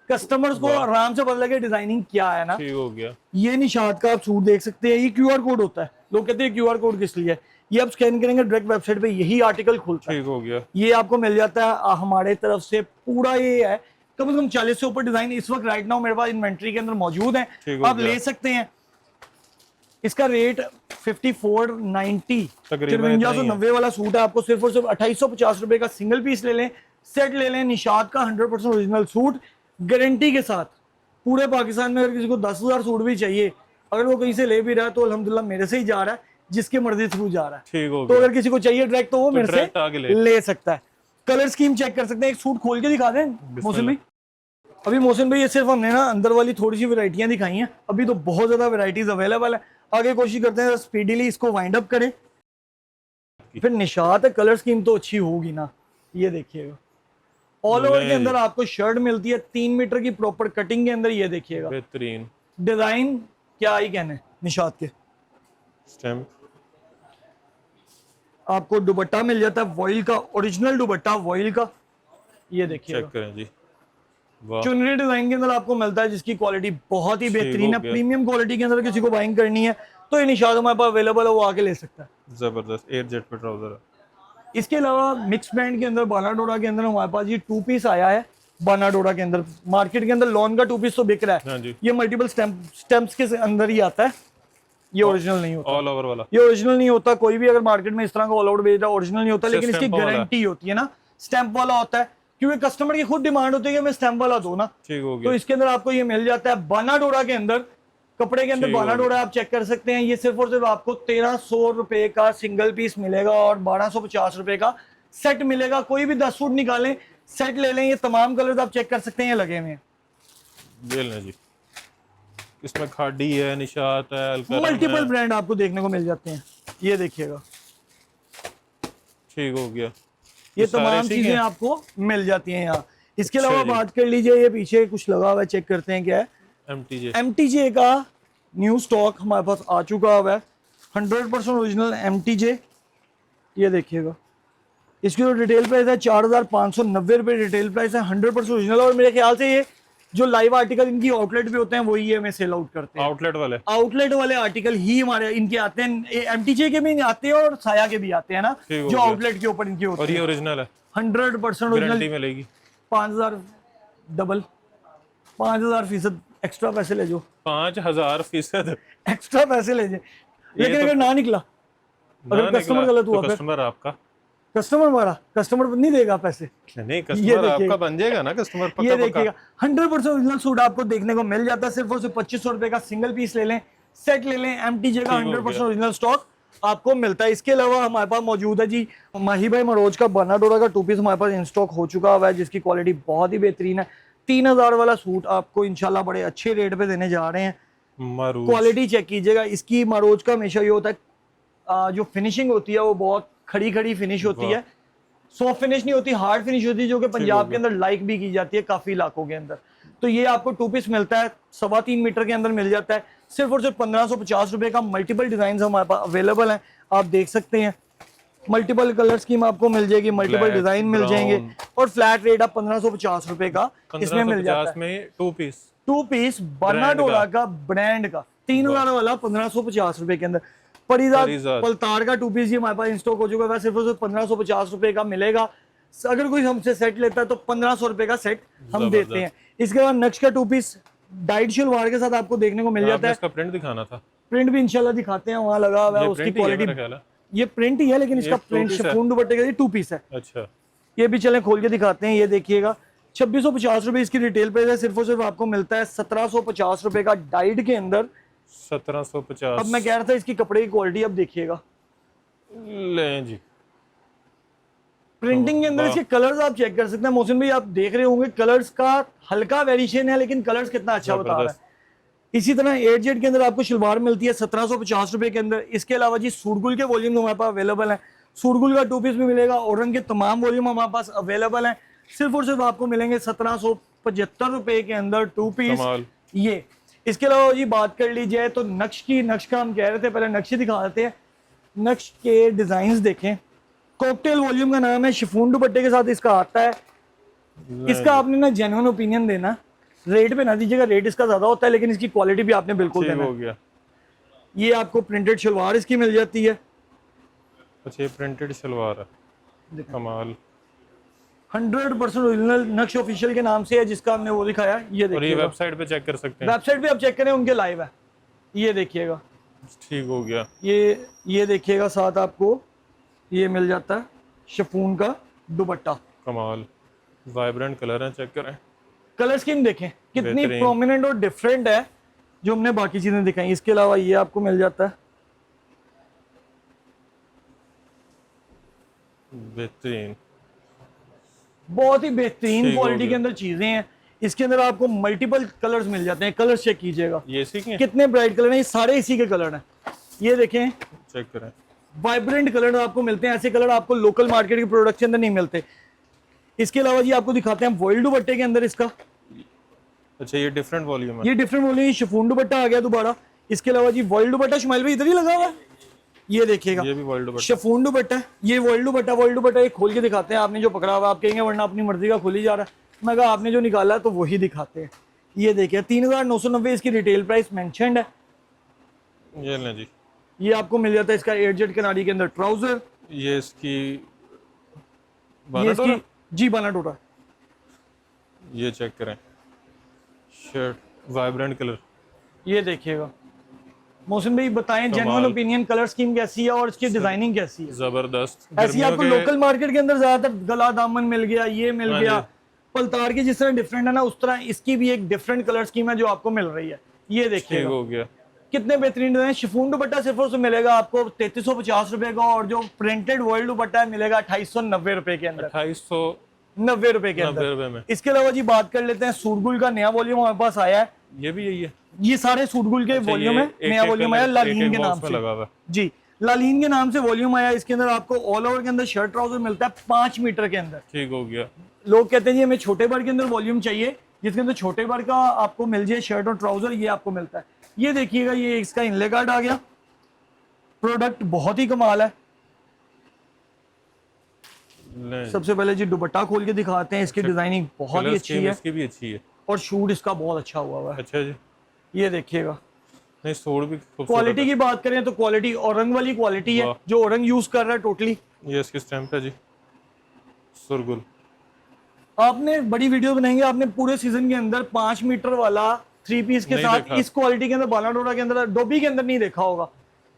कस्टमर्स को आराम से पता लगे डिजाइनिंग क्या है ना। ठीक हो गया। ये निशात का आप सूट देख सकते हैं, ये QR कोड होता है। लोग कहते हैं QR कोड किस लिए, ये आप स्कैन करेंगे डायरेक्ट वेबसाइट पे यही आर्टिकल खुलता है। ठीक हो गया। ये आपको मिल जाता है हमारे तरफ से पूरा। ये है कम से कम 40 से ऊपर डिजाइन इस वक्त राइट नाउ मेरे पास इन्वेंट्री के अंदर मौजूद है, आप ले सकते हैं। इसका रेट 5490 5390 वाला सूट है। आपको सिर्फ और सिर्फ 2850 रुपए का सिंगल पीस ले लें, सेट ले लें। निशात का 100% ओरिजिनल सूट गारंटी के साथ। पूरे पाकिस्तान में अगर किसी को 10,000 सूट भी चाहिए, अगर वो कहीं से ले भी रहा है तो अल्हम्दुलिल्लाह मेरे से ही जा रहा है, जिसके मर्जी थ्रू जा रहा है। ठीक हो तो अगर किसी को चाहिए डायरेक्ट तो वो मेरे से ले सकता है। कलर स्कीम चेक कर सकते हैं। एक सूट खोल के दिखा दें मोहसिन भाई। अभी मोहसिन भाई ये सिर्फ हमने ना अंदर वाली थोड़ी सी वैरायटियां दिखाई हैं, अभी तो बहुत ज्यादा वैरायटीज अवेलेबल है। आगे कोशिश करते हैं स्पीडीली इसको वाइंड अप करें। फिर निशात है, कलर स्कीम तो अच्छी होगी ना। ये देखिएगा ऑल ओवर के अंदर आपको शर्ट मिलती है 3 मीटर की प्रॉपर कटिंग के अंदर। ये देखिएगा बेहतरीन डिजाइन, क्या ही कहने निशात के। स्टैम्प आपको दुपट्टा मिल जाता है वॉइल का, ओरिजिनल दुपट्टा वॉइल का। ये देखिए चेक करें जी, चुनरी डिजाइन के अंदर आपको मिलता है जिसकी क्वालिटी बहुत ही बेहतरीन है। प्रीमियम क्वालिटी के अंदर किसी को बाइंग करनी है तो ये निशात हमारे पास अवेलेबल है, वो आके ले सकता है। जबरदस्त 8 जेट पे ट्राउजर है। इसके अलावा मिक्स ब्रांड के अंदर बाना डोरा के अंदर हमारे पास ये 2 पीस आया है। बाना डोरा के अंदर मार्केट के अंदर लॉन का 2 पीस तो बिक रहा है, ये मल्टीपल स्टैम्प्स के अंदर ही आता है। ये ओरिजिनल नहीं होता, ऑल ओवर वाला ये ओरिजिनल नहीं होता। कोई भी अगर मार्केट में इस तरह का ऑल आउट बेच रहा है ओरिजिनल नहीं होता, लेकिन इसकी गारंटी होती है ना, स्टैंप वाला होता है, क्योंकि कस्टमर की खुद डिमांड होती है कि मैं स्टैम्प वाला दो ना। ठीक हो गया। तो इसके अंदर आपको ये मिल जाता है बाना डोरा के अंदर, कपड़े के अंदर बाना डोरा आप चेक कर सकते हैं। ये सिर्फ और सिर्फ आपको 1300 रुपए का सिंगल पीस मिलेगा और 1250 रुपए का सेट मिलेगा। कोई भी 10 सूट निकालें, सेट ले लें। ये तमाम कलर्स आप चेक कर सकते हैं, ये लगे हुए हैं। ये लें जी, इसमें खाड़ी है, निशात है, मल्टीपल ब्रांड आपको देखने को मिल जाते हैं। ये देखिएगा ठीक हो गया। ये तमाम चीजें आपको मिल जाती हैं यहाँ। इसके अलावा बात कर लीजिए, ये पीछे कुछ लगा हुआ है, चेक करते हैं क्या है। MTJ का न्यू स्टॉक हमारे पास आ चुका हुआ है, 100% ओरिजिनल MTJ। ये देखिएगा इसकी जो रिटेल प्राइस है 4590 रुपये रिटेल प्राइस है, 100% ओरिजिनल। और मेरे ख्याल से ये जो लाइव आर्टिकल इनकी आउटलेट पे होते हैं वही ये हमें सेल आउट करते हैं। आउटलेट वाले आर्टिकल ही हमारे इनके आते हैं, MTJ के भी आते हैं और साया के भी आते हैं ना, जो आउटलेट के ऊपर इनके होते हैं। और ये ओरिजिनल है, 100% ओरिजिनल मिलेगी। 5000 डबल 5000% एक्स्ट्रा पैसे ले जाओ, 5000% एक्स्ट्रा पैसे ले जाए। लेकिन अगर ना निकला, अगर कस्टमर गलत हुआ, कस्टमर आपका, कस्टमर हमारा, कस्टमर नहीं देगा पैसे। नहीं, कस्टमर आपका बन जाएगा ना, कस्टमर पक्का। ये देखिएगा 100% ओरिजिनल सूट आपको देखने को मिल जाता है। सिर्फ और सिर्फ 2500 रुपए का सिंगल पीस ले लें, सेट ले लें। MTJ का 100% ओरिजिनल स्टॉक आपको मिलता है। इसके अलावा हमारे पास मौजूद है जी माही भाई मरोज का बना डोरा का 2 पीस हमारे पास इन स्टॉक हो चुका हुआ है, जिसकी क्वालिटी बहुत ही बेहतरीन है। 3000 वाला सूट आपको इंशाल्लाह बड़े अच्छे रेट पे देने जा रहे हैं। मारूज क्वालिटी चेक कीजिएगा इसकी। मारोज का हमेशा ये होता है जो फिनिशिंग होती है वो बहुत खड़ी खड़ी फिनिश होती है, सॉफ्ट फिनिश नहीं होती, हार्ड फिनिश होती है, जो कि पंजाब के अंदर लाइक भी की जाती है काफी इलाकों के अंदर। तो ये आपको 2 पीस मिलता है, 3.25 मीटर के अंदर मिल जाता है, सिर्फ और सिर्फ 1550 रुपए का। मल्टीपल डिजाइन हमारे पास अवेलेबल हैं, आप देख सकते हैं। मल्टीपल कलर स्कीम आपको मिल जाएगी, मल्टीपल डिजाइन मिल जाएंगे, और फ्लैट रेट आप 1550 रुपए का इसमें मिल जाता है। में 2 पीस 2 पीस बर्नाडोला का ब्रांड का 3000 वाला 1550 रुपए के अंदर। परिजात पलतार का 2 पीस ये हमारे पास इन स्टॉक हो चुका है, सिर्फ और सिर्फ 1550 रुपए का मिलेगा। अगर कोई हमसे सेट लेता है तो 1500 रुपए का सेट हम देते हैं। इसके बाद नक्श का 2 पीस डाइट शलवार के साथ आपको देखने को मिल जाता है। इसका प्रिंट दिखाना था, प्रिंट भी इंशाल्लाह दिखाते हैं, वहां लगा हुआ है उसकी क्वालिटी। ये प्रिंट ही है लेकिन इसका प्रिंट शिफॉन दुपट्टे का 2 पीस है। अच्छा, ये भी चलें खोल के दिखाते हैं। ये देखिएगा 2650 रुपए इसकी रिटेल प्राइस है, सिर्फ और सिर्फ आपको मिलता है 1750 रुपए का डाइट के अंदर। 1750। अब मैं कह रहा था इसकी कपड़े की क्वालिटी अब देखिएगा, लें जी। प्रिंटिंग के अंदर इसके कलर्स आप चेक कर सकते हैं। मोहसिन भाई आप देख रहे होंगे कलर्स का हल्का वेरिएशन है लेकिन कलर्स कितना अच्छा बता रहा है। इसी तरह 8Z के अंदर आपको शलवार मिलती है 1750 रुपए के अंदर। इसके अलावा जी सूटगुल के वॉल्यूम हमारे पास अवेलेबल है, सूटगुल का 2 पीस भी मिलेगा, औरंग के तमाम वॉल्यूम हमारे पास अवेलेबल है, सिर्फ और सिर्फ आपको मिलेंगे 1775 रुपए के अंदर 2 पीस ये। इसके अलावा जी बात कर ली जाए तो नक्श की, नक्श का हम कह रहे थे, पहले नक्श दिखा देते हैं। नक्श के डिजाइन देखें, कॉकटेल वॉल्यूम का नाम है, शिफॉन दुपट्टे के साथ इसका आता है। इसका आपने ना जेन्युइन ओपिनियन देना, रेट पे ना दीजिएगा, रेट इसका ज्यादा होता है लेकिन इसकी क्वालिटी भी आपने बिल्कुल देना हो गया। ये आपको प्रिंटेड शलवार इसकी मिल जाती है। अच्छा, ये प्रिंटेड शलवार है, कमाल। 100% ओरिजिनल नक्श ऑफिशियल के नाम से है जिसका हमने वो दिखाया। ये देखिए, और ये वेबसाइट पे चेक कर सकते हैं, वेबसाइट पे आप चेक करें, उनके लाइव है। ये देखिएगा, ठीक हो गया। ये देखिएगा, साथ आपको ये मिल जाता है शिफॉन का दुपट्टा, कमाल। वाइब्रेंट कलर है, चेक करें। कलर स्कीम देखें कितनी प्रोमिनेंट और डिफरेंट है जो हमने बाकी चीजें दिखाई। इसके अलावा ये आपको मिल जाता है, बेहतरीन, बहुत ही बेहतरीन क्वालिटी के अंदर चीजें हैं। इसके अंदर आपको मल्टीपल कलर्स मिल जाते हैं, कलर चेक कीजिएगा। ये इसी के कितने ब्राइट कलर हैं, ये सारे इसी के कलर हैं। ये देखें, चेक करें, वाइब्रेंट कलर आपको मिलते हैं। ऐसे कलर आपको लोकल मार्केट के प्रोडक्ट के अंदर नहीं मिलते। इसके अलावा जी आपको दिखाते हैं वॉइल्ड दुपट्टे के अंदर इसका। अच्छा, ये डिफरेंट वॉल्यूम है, ये डिफरेंट वॉल्यूम, शिफॉन दुपट्टा आ गया दोबारा। इसके अलावा जी वॉइल्ड दुपट्टा शुमाइल भाई इधर ही लगा हुआ है, ये देखिएगा, ये भी वॉइल्ड दुपट्टा, शिफॉन दुपट्टा। ये वॉइल्ड दुपट्टा ये खोल के दिखाते हैं। आपने जो पकड़ा हुआ आप कहेंगे वरना अपनी मर्जी का खुल ही जा रहा है। मैं कहा आपने जो निकाला है तो वही दिखाते हैं। ये देखिए 3990 इसकी रिटेल प्राइस मेंशन्ड है। ये लें जी, ये आपको मिल जाता है इसका 8Z कनाडी के अंदर ट्राउजर। ये इसकी ये इसकी जी बानाडोरा। ये चेक करें, शर्ट वाइब्रेंट कलर। ये देखिएगा मोहसिन भाई बताएं जेन्युइन ओपिनियन, कलर स्कीम कैसी है और इसकी डिजाइनिंग कैसी है। जबरदस्त। ऐसी आपको लोकल मार्केट के अंदर ज्यादातर गला दामन मिल गया, ये मिल गया, पलतार की जिस तरह डिफरेंट है ना उस तरह इसकी भी एक डिफरेंट कलर स्कीम है जो आपको मिल रही है। ये देखिए हो गया, कितने बेहतरीन डिजाइन। शिफॉन दुपट्टा सिर्फ और सिर्फ मिलेगा आपको 3350 रुपए का, और जो प्रिंटेड वर्ल्ड दुपट्टा मिलेगा 2890 रुपए के अंदर, 2890 रुपए के अंदर में। इसके अलावा जी बात कर लेते हैं सूटगुल का नया वॉल्यूम हमारे पास आया है। ये भी यही है, ये सारे सूटगुल के वॉल्यूम है, नया वॉल्यूम आया लालीन के नाम से लगा हुआ जी, लालीन के नाम से वॉल्यूम आया। इसके अंदर आपको ऑल ओवर के अंदर शर्ट ट्राउजर मिलता है 5 मीटर के अंदर। ठीक हो गया। लोग कहते हैं जी हमें छोटे बार के अंदर वॉल्यूम चाहिए, जिसके अंदर छोटे बार का आपको मिल जाए शर्ट और ट्राउजर, ये आपको मिलता है। ये देखिएगा, ये इसका इनले कार्ड आ गया। प्रोडक्ट बहुत ही कमाल है। सबसे पहले जी दुपट्टा खोल के दिखाते हैं, इसकी डिजाइनिंग बहुत ही अच्छी है, इसकी भी अच्छी है, और शूट इसका बहुत अच्छा हुआ हुआ है। अच्छा जी, ये देखिएगा। नहीं सूट भी क्वालिटी की बात करें तो क्वालिटी औरंग वाली क्वालिटी है, जो औरंग यूज कर रहा है टोटली। ये इसकी स्टैम्प है जी, सुरगुल। आपने बड़ी वीडियो बनाएंगे, आपने पूरे सीजन के अंदर 5 मीटर वाला 3 पीस के साथ इस क्वालिटी के अंदर बालाडोरा के अंदर डोबी के अंदर नहीं देखा होगा।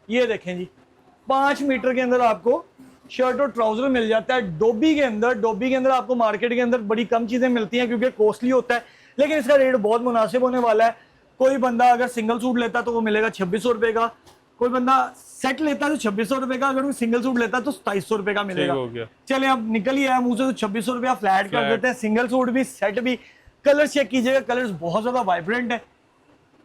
ये देखें जी, 5 मीटर के अंदर आपको शर्ट और ट्राउजर मिल जाता है डोबी के अंदर। डोबी के अंदर आपको मार्केट के अंदर बड़ी कम चीजें मिलती हैं क्योंकि कॉस्टली होता है, लेकिन इसका रेट बहुत मुनासिब होने वाला है। कोई बंदा अगर सिंगल सूट लेता तो वो मिलेगा 2600 रुपए का, कोई बंदा सेट लेता है तो 2600 रुपए का, अगर वो सिंगल सूट लेता है तो 2700 रुपए का मिलेगा। चले अब निकल ही आया मुंह से, तो 2600 रुपया फ्लैट कर देते हैं, सिंगल सूट भी सेट भी कलर चेक कीजिएगा, कलर्स बहुत ज़्यादा वाइब्रेंट है।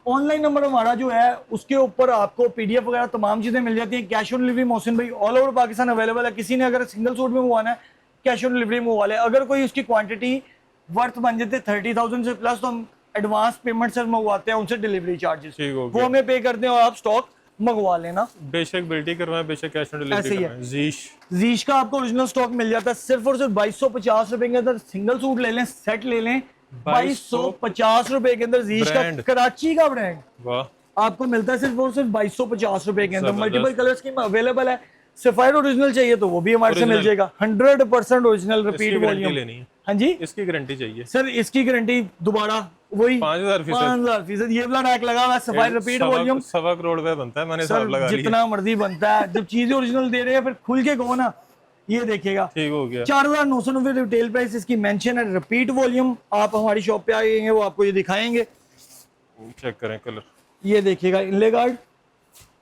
ऑनलाइन नंबर हमारा जो है उसके ऊपर आपको पीडीएफ वगैरह तमाम चीज़ें मिल जाती हैं। कैश ऑन डिलीवरी मोहसिन भाई ऑल ओवर पाकिस्तान अवेलेबल है। किसी ने अगर सिंगल सूट में मंगवाना है कैश ऑन डिलीवरी मंगवा ले। अगर कोई उसकी क्वांटिटी वर्थ बन जाते 30,000 से प्लस तो हम एडवांस पेमेंट से मंगवाते हैं, उनसे डिलीवरी चार्जेस ठीक हो वो गया। हमें पे कर दें और आप स्टॉक मंगवा लेना। बेशक बिल्टी करवाएं, बेशक कैश ऑन ऐसे डिलीवरी ही है। करवाएं। जीश जीश का आपको ओरिजिनल स्टॉक मिल जाता है सिर्फ और सिर्फ 2250 रुपए के अंदर। सिंगल सूट ले लें, सेट ले लें, 2250 रुपए के अंदर। जीश का ब्रांड। कराची का ब्रांड वाह, आपको मिलता है सिर्फ और सिर्फ 2250 रुपए के अंदर। जबरदस्त। मल्टीपल कलर स्कीम अवेलेबल है। सफायर ओरिजिनल चाहिए तो वो भी हमारे से मिल Original। जाएगा। 100% ओरिजिनल रिपीट इसकी गारंटी वॉल्यूम। लेनी है, हाँ जी इसकी गारंटी चाहिए। सर, इसकी गारंटी दोबारा वही 5000%। 5000%। ये वाला रैक लगा हुआ है, सफायर रिपीट वॉल्यूम। 1.25 करोड़ रुपए बनता है, मैंने सर हिसाब लगा लिया। जितना मर्जी बनता है, जब चीजें ओरिजिनल दे रहे हैं फिर खुल के कहो ना। ये देखिएगा ठीक हो गया। 4990 रिटेल प्राइस इसकी मेंशन है। रिपीट वॉल्यूम आप हमारी शॉप पे आएंगे वो आपको ये दिखाएंगे। चेक करें कलर। ये देखिएगा इनले गार्ड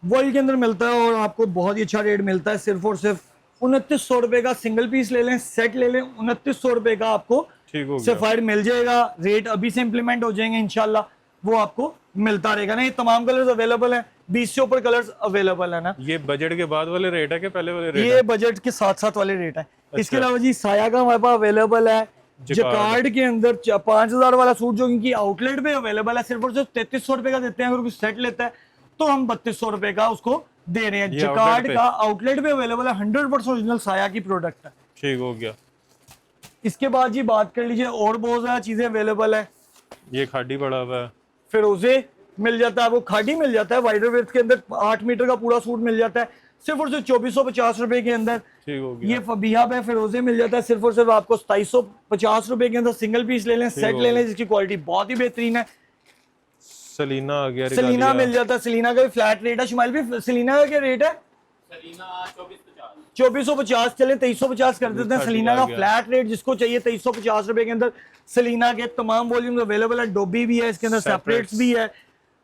वर्ल्ड के अंदर मिलता है और आपको बहुत ही अच्छा रेट मिलता है। सिर्फ और सिर्फ 2900 रुपए का सिंगल पीस ले लें, सेट ले लें, 2900 रुपए का आपको ठीक हो गया। सफायर मिल जाएगा। रेट अभी से इंप्लीमेंट हो जाएंगे इंशाल्लाह, वो आपको मिलता रहेगा ना। ये तमाम कलर्स अवेलेबल हैं, 20 से ऊपर कलर्स अवेलेबल है ना। ये बजट के बाद वाले रेट है कि पहले वाले रेट ये बजट के साथ साथ वाले रेट है। इसके अलावा जी साया का हमारे पास अवेलेबल है। जकार्ड के अंदर 5000 वाला सूट जो इनकी आउटलेट पे अवेलेबल है, सिर्फ और सिर्फ 3300 रुपए का देते हैं। अगर कोई सेट लेता है तो हम 3200 रुपए का उसको दे रहे हैं। ये जकार्ड आउटलेट पे? का आउटलेट पे अवेलेबल है। 100% ओरिजिनल साया की प्रोडक्ट है। ठीक हो गया। इसके बाद जी बात कर लीजिए और बहुत ज्यादा चीजें अवेलेबल है। ये खाडी पड़ा हुआ है। फिरोजे मिल जाता है, वो खाड़ी मिल जाता है। वाइडर वेथ के अंदर 8 मीटर का पूरा सूट मिल जाता है सिर्फ और सिर्फ 2450 रुपए के अंदर। ठीक हो गया। ये फबिया पे फिरोजे मिल जाता है सिर्फ और सिर्फ आपको 2750 रुपए के अंदर। सिंगल पीस ले लें, सेट हो ले गया। लें, जिसकी क्वालिटी बहुत ही बेहतरीन है। सलीना आ गया। सलीना रिगालिया। मिल जाता है, सलीना का भी फ्लैट रेट है। शुमाइल भी सलीना का क्या रेट है? 2450 चले 2350 कर देते हैं। सलीना का फ्लैट रेट जिसको चाहिए 2350 रुपए के अंदर। सलीना के तमाम वॉल्यूम अवेलेबल है। डोबी भी है इसके अंदर, सेपरेट्स भी है,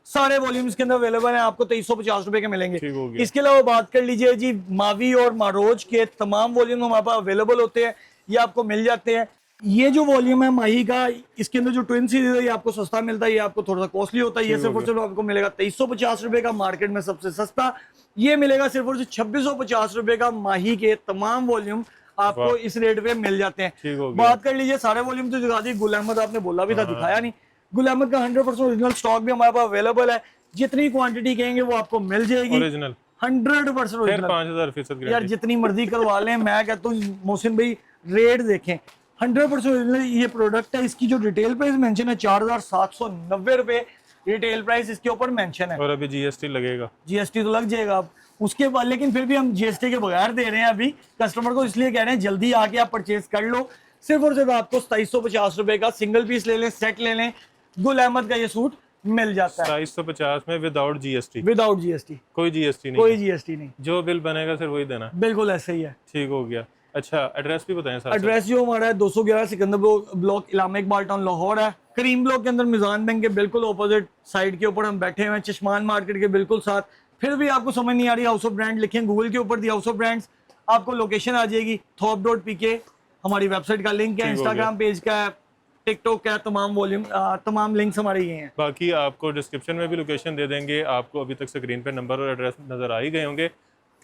सारे वॉल्यूम्स के अंदर अवेलेबल है। आपको 2350 रुपए के मिलेंगे। ठीक हो गया। इसके अलावा बात कर लीजिए जी मावी और मारोज के तमाम वॉल्यूम हमारे पास अवेलेबल होते हैं, ये आपको मिल जाते हैं। ये जो वॉल्यूम है माही का, इसके अंदर जो ट्विन सीरीज है ये आपको सस्ता मिलता है, ये आपको थोड़ा सा कॉस्टली होता है। ये सिर्फ और सिर्फ आपको मिलेगा 2350 रुपए का, मार्केट में सबसे सस्ता। ये मिलेगा सिर्फ और सिर्फ 2650 रुपए का। माही के तमाम वॉल्यूम आपको इस रेट पे मिल जाते हैं। ठीक हो गया। बात कर लीजिए सारे वॉल्यूम तो दिखा दी। गुल अहमद आपने बोला भी था, दिखाया नहीं। गुल अहमद का 100% ओरिजिनल स्टॉक भी हमारे पास अवेलेबल है। जितनी क्वांटिटी कहेंगे वो आपको मिल जाएगी। ओरिजिनल 100% फिर ओरिजिनल। 5000% यार गारंटी। जितनी मर्जी करवा लें, मैं कहता हूँ मोहसिन भाई रेट देखें। 100% ओरिजिनल ये प्रोडक्ट है। इसकी जो रिटेल प्राइस मेंशन है 4790 रुपए रिटेल प्राइस इसके ऊपर मेंशन है। और अभी जीएसटी लगेगा। जीएसटी तो लग जाएगा अब उसके बाद, लेकिन फिर भी हम जीएसटी के बगैर दे रहे हैं अभी कस्टमर को, इसलिए कह रहे हैं जल्दी आके आप परचेज कर लो। सिर्फ और सिर्फ आपको 2750 रुपए का सिंगल पीस ले लें, सेट ले लें, गुल अहमद का ये सूट मिल जाता है 2750 में विदाउट जीएसटी। विदाउट जीएसटी, कोई जीएसटी नहीं। कोई जीएसटी नहीं। जो बिल बनेगा सिर्फ वही देना। बिल्कुल ऐसे ही है। ठीक हो गया। अच्छा, एड्रेस भी बताएं साथ। एड्रेस जो हमारा है 211 सिकंदर ब्लॉक इलामा इकबाल टाउन लाहौर है। करीम ब्लॉक के अंदर मिजान बैंक के बिल्कुल ऑपोजिट साइड के ऊपर हम बैठे हुए हैं, चश्मान मार्केट के बिल्कुल साथ। फिर भी आपको समझ नहीं आ रही हाउस ऑफ ब्रांड लिखें गूगल के ऊपर, दी हाउस ऑफ ब्रांड्स, आपको लोकेशन आ जाएगी। thop.pk हमारी वेबसाइट का लिंक है, इंस्टाग्राम पेज का है, टिकटॉक का है, तमाम लिंक्स हमारे ये हैं। बाकी आपको डिस्क्रिप्शन में भी लोकेशन दे देंगे। आपको अभी तक स्क्रीन पे नंबर और एड्रेस नजर आ ही गए होंगे।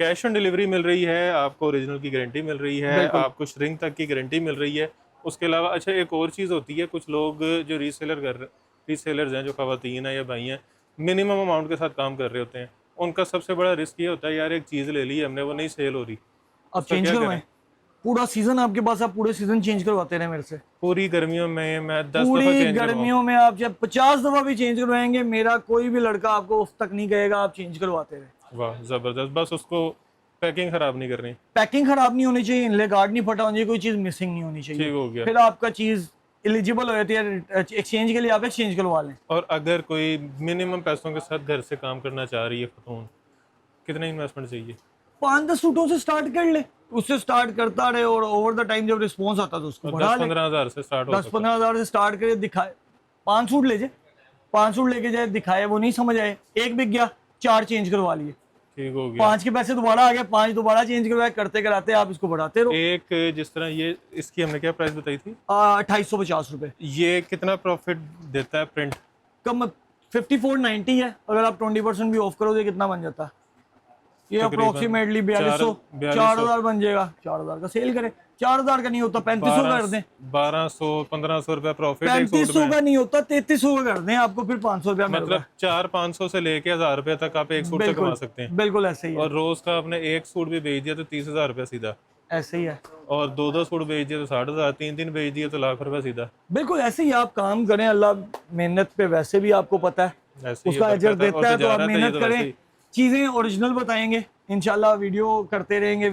कैश ऑन डिलीवरी मिल रही है, आपको ओरिजिनल की गारंटी मिल रही है, आपको श्रिंक तक की गारंटी मिल रही है। उसके अलावा अच्छा एक और चीज़ होती है, कुछ लोग जो रीसेलर्स हैं, जो खवातीन हैं या भाई हैं, मिनिमम अमाउंट के साथ काम कर रहे होते हैं। उनका सबसे बड़ा रिस्क ये होता है, यार एक चीज़ ले ली हमने, वो नहीं सेल हो रही, अब उसका चेंज क्या करवाएं। पूरा सीजन आपके पास, आप पूरे सीजन चेंज करवाते रहे मेरे से। पूरी गर्मियों में मैं 10 दफ़ा पूरी चेंज गर्मियों में आप जब 50 दफा भी चेंज करवाएंगे, मेरा कोई भी लड़का आपको उस तक नहीं कहेगा आप चेंज करवाते रहे। वाह ज़बरदस्त। बस उसको पैकिंग खराब नहीं करनी। पैकिंग खराब नहीं होनी चाहिए, इनले गार्ड नहीं फटा होना चाहिए, कोई चीज मिसिंग नहीं होनी ठीक चाहिए। हो गया। फिर आपका चीज एलिजिबल हो जाती है एक्सचेंज के लिए, आप एक्सचेंज करवा लें। और अगर कोई मिनिमम पैसों के साथ घर से काम करना चाह रही है खतून, कितना इन्वेस्टमेंट चाहिए? 5-10 सूटों से स्टार्ट कर ले, उससे स्टार्ट करता रहे और ओवर द टाइम जब रिस्पॉन्स आता तो उसको बढ़ा ले। 10-15 हज़ार से स्टार्ट हो सकता 10-15 हज़ार से स्टार्ट करे, दिखाए 5 सूट ले जाए, 5 सूट लेके जाए, दिखाए, वो नहीं समझ आए, एक बिक गया, 4 चेंज करवा लिए। ठीक हो गया। 5 के पैसे दोबारा आ गए, 5 दोबारा चेंज करवाए, करते कराते आप इसको बढ़ाते रहो। एक जिस तरह ये इसकी हमने क्या प्राइस बताई थी? 2850 रुपये। ये कितना प्रॉफिट देता है प्रिंट? कम 5490 है, अगर आप 20% भी ऑफ करोगे कितना बन जाता है ये? तकरीबन अप्रोक्सीमेटली 4200, 4000 बन जाएगा। 4000 का सेल करें, 4000 का नहीं होता 3500 कर दें। 1200-1500 रुपया प्रॉफिट 3500 का नहीं होता 3300 का कर दें, आपको फिर 500 रुपया मिल रहा मतलब 400-500 से लेके 1000 रुपए तक आप एक सूट से कमा सकते है। हैं। बिल्कुल ऐसे ही है, और रोज का आपने एक सूट भी बेच दिया तो 30,000 रुपया सीधा, ऐसे ही है, और 2-2 सूट बेच दिया तो 60,000, 3-3 बेच दिया तो लाख रुपया सीधा। बिल्कुल ऐसे ही आप काम करें। अल्लाह मेहनत पे वैसे भी आपको पता है ऐसे ही उसका अजर बरकत है। और देता है, तो आप तिजारत है ये मेहनत तो वैसे करें। ही। चीजें ओरिजिनल बताएंगे इंशाल्लाह, वीडियो करते रहेंगे,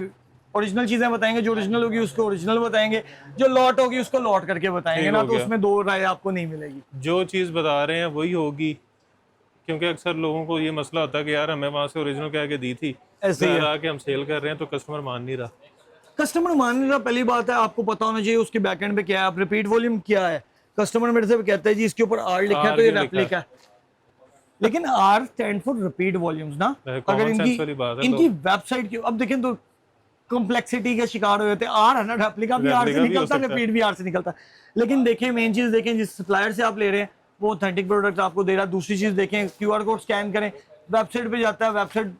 ओरिजिनल चीजें बताएंगे, जो ओरिजिनल होगी उसको ओरिजिनल बताएंगे, जो लॉट होगी उसको लॉट करके बताएंगे ठीक ना, हो तो गया। उसमें दो राय आपको नहीं मिलेगी। जो चीज़ बता रहे हैं वही होगी, क्योंकि अक्सर लोगों को ये मसला होता है कि यार हमें वहां से ओरिजिनल कह के दी थी, ऐसे ही घर है। आके हम सेल कर रहे हैं तो कस्टमर मान नहीं रहा। कस्टमर मान नहीं रहा, पहली बात है आपको पता होना चाहिए उसके बैकएंड पे क्या है, आप रिपीट वॉल्यूम क्या है। कस्टमर मेरे से कहता है जी इसके ऊपर आर लिखा है R तो ये क्यों लिखा है? रेप्लिका है, लेकिन R stand for repeat volumes ना। common अगर sense वाली बात है इनकी वेबसाइट की अब देखें तो कॉम्प्लेक्सिटी के शिकार हो जाते हैं। आर है ना, रेप्लिका भी आर से Replica भी हो निकलता है, सकता है। रिपीट भी आर से निकलता है। लेकिन देखें मेन चीज देखें, जिस सप्लायर से आप ले रहे हैं वो ऑथेंटिक प्रोडक्ट आपको दे रहा है। दूसरी चीज देखें, क्यूआर कोड स्कैन करें, वेबसाइट पे जाता है, वेबसाइट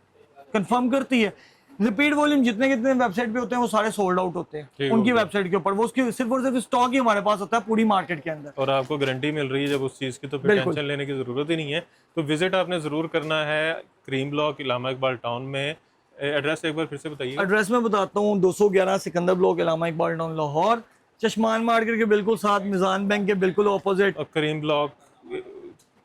कंफर्म करती है। रिपीट वॉल्यूम जितने कितने वेबसाइट पे होते हैं वो सारे सोल्ड आउट होते ठीक हैं हो उनकी गया। वेबसाइट के ऊपर, वो उसकी सिर्फ और सिर्फ स्टॉक ही हमारे पास होता है पूरी मार्केट के अंदर। और आपको गारंटी मिल रही है जब उस चीज़ की, तो फिर बिल्कुल। टेंशन लेने की ज़रूरत ही नहीं है। तो विजिट आपने ज़रूर करना है cream block Allama Iqbal town में। एड्रेस एक बार फिर से बताइए। एड्रेस में बताता हूँ, 211 Sikandar block, Allama Iqbal town, Lahore. Chashman market के बिल्कुल साथ, मिजान बैंक के बिल्कुल ऑपोजिट, और cream block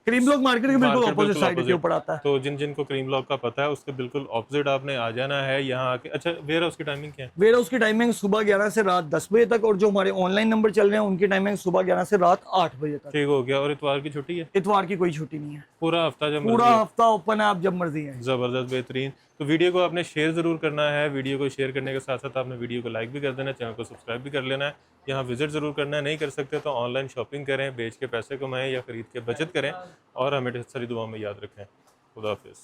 cream block market के बिल्कुल मार्केट ऑपोजिट बिल्कुल साइड के opposite। ऊपर आता है। तो जिन जिन को क्रीम ब्लॉक का पता है उसके बिल्कुल ऑपोजिट आपने आ जाना है यहाँ आके। अच्छा, वेयर हाउस की टाइमिंग क्या है? वेयर हाउस की टाइमिंग सुबह 11 से रात 10 बजे तक, और जो हमारे ऑनलाइन नंबर चल रहे हैं उनकी टाइमिंग सुबह 11 से रात 8 बजे तक। ठीक हो गया। और इतवार की छुट्टी है? इतवार की कोई छुट्टी नहीं है, पूरा हफ्ता जब पूरा मर्जी है। हफ्ता ओपन है, आप जब मर्जी है। ज़बरदस्त, बेहतरीन। तो वीडियो को आपने शेयर ज़रूर करना है। वीडियो को शेयर करने के साथ साथ आपने वीडियो को लाइक भी कर देना है, चैनल को सब्सक्राइब भी कर लेना है। यहाँ विजिट ज़रूर करना है। नहीं कर सकते तो ऑनलाइन शॉपिंग करें, बेच के पैसे कमाएं या ख़रीद के बचत करें, और हमें ढेर सारी दुआ में याद रखें। खुदा हाफिज़।